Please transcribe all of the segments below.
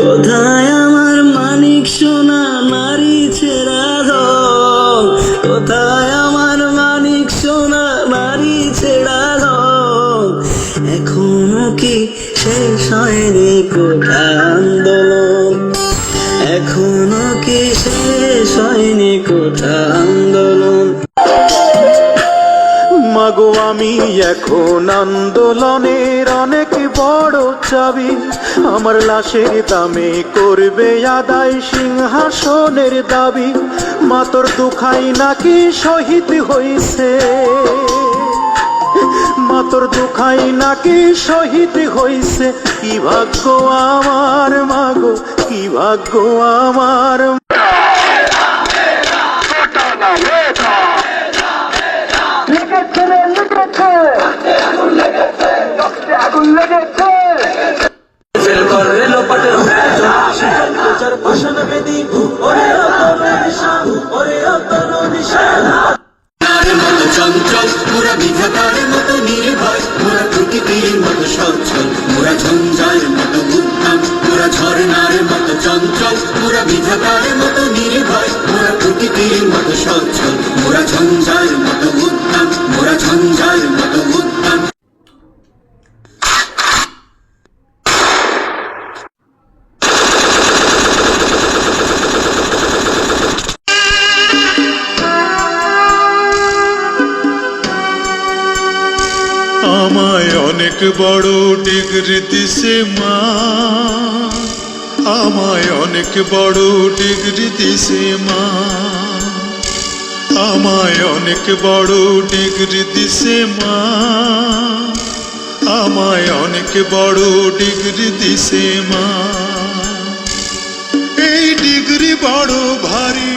কোথায় আমার মানিক সোনা নারী ছেড়া ধন, কোথায় আমার মানিক সোনা নারী ছেড়া ধন, এখনো কি শেষ হয়নি কোঠা আন্দোলন, এখনো কি শেষ হয়নি কোঠা আন্দোলন। মাগো আমি এখন আন্দোলনের অনেক বড় চাবি, আমার লাশের দামে করবে আদায় সিংহাসনের দাবি। মাতর দুখাই নাকি শহীদ হইছে, মাতর দুখাই নাকি শহীদ হইছে, কি ভাগ্য আমার মাগো, কি ভাগ্য আমার। চঞ্চল মোরা বিধাতার মতো নির্ভয়, মোরা প্রকৃতির মতো সচ্ছল, মোরা ঝঞ্ঝার মতো উদ্যম, মোরা ঝর্ণার মতো চঞ্চল, মোরা বিধাতার মতো নির্ভয়, মোরা প্রকৃতির মতো সচ্ছল, মোরা ঝঞ্ঝার মতো উদ্যম, মোরা ঝঞ্ঝার মতো উদ্যম। আমায় অনেক বড় ডিগ্রি দিছে মা, আমায় অনেক বড় ডিগ্রি দিছে মা, আমায় অনেক বড় ডিগ্রি দিছে মা, আমায় অনেক বড় ডিগ্রি দিছে মা। এই ডিগ্রি বড় ভারী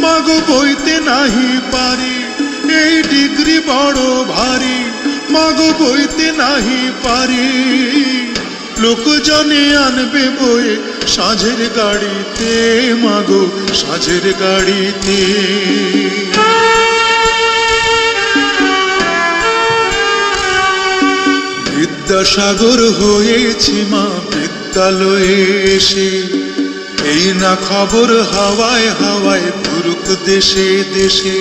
মাগো বইতে নাহি পারি, এই ডিগ্রি বড় ভারী মাগো বইতে নাহি পারি। লোকজনে আনবে বয়ে সাঁঝের গাড়িতে মাগো, সাঁঝের গাড়িতে। বিদ্যাসাগর হয়েছি মা বিদ্যালয়ে এসে, এই না খবর হাওয়ায় হাওয়ায় ঘুরুক দেশে দেশে।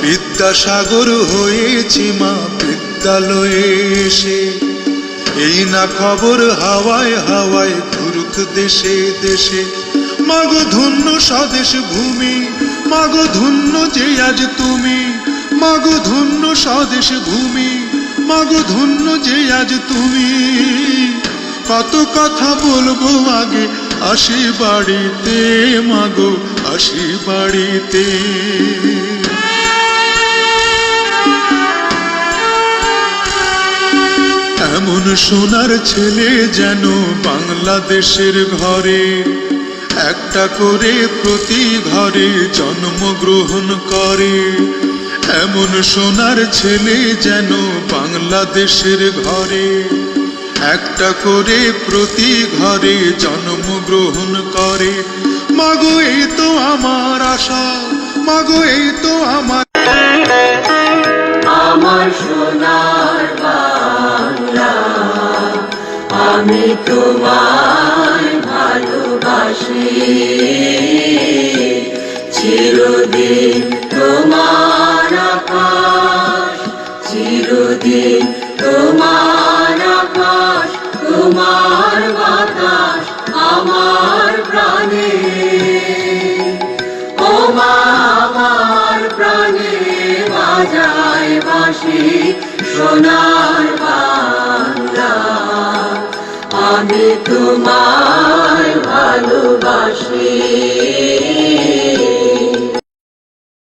বিদ্যাসাগর হয়েছি মা বিদ্যালয়ে এসে, এই না খবর হাওয়ায় হাওয়ায় ঘুরুক দেশে দেশে। মাগো ধন্য স্বদেশ ভূমি, মাগো ধন্য যে আজ তুমি, মাগো ধন্য স্বদেশ ভূমি, মাগো ধন্য যে আজ তুমি। কত কথা বলবো আগে আসি বাড়িতে মাগো, আসি বাড়িতে। এমন সোনার ছেলে যেন বাংলাদেশের ঘরে, একটা করে প্রতি ঘরে জন্মগ্রহণ করে। এমন সোনার ছেলে যেন বাংলাদেশের ঘরে, একটা করে প্রতি ঘরে জন্মগ্রহণ করে। মাগো এই তো আমার আশা, মাগো এই তো আমার। আমার সোনার বাংলা, আমি তোমায় ভালোবাসি, চিরদিন তোমার আকাশ, চিরদিন তোমার আকাশ, তোমার বাতাস আমার প্রাণে। ও মা আমার প্রাণে বাজায় বাঁশি সোনার বাংলা, আমি তোমার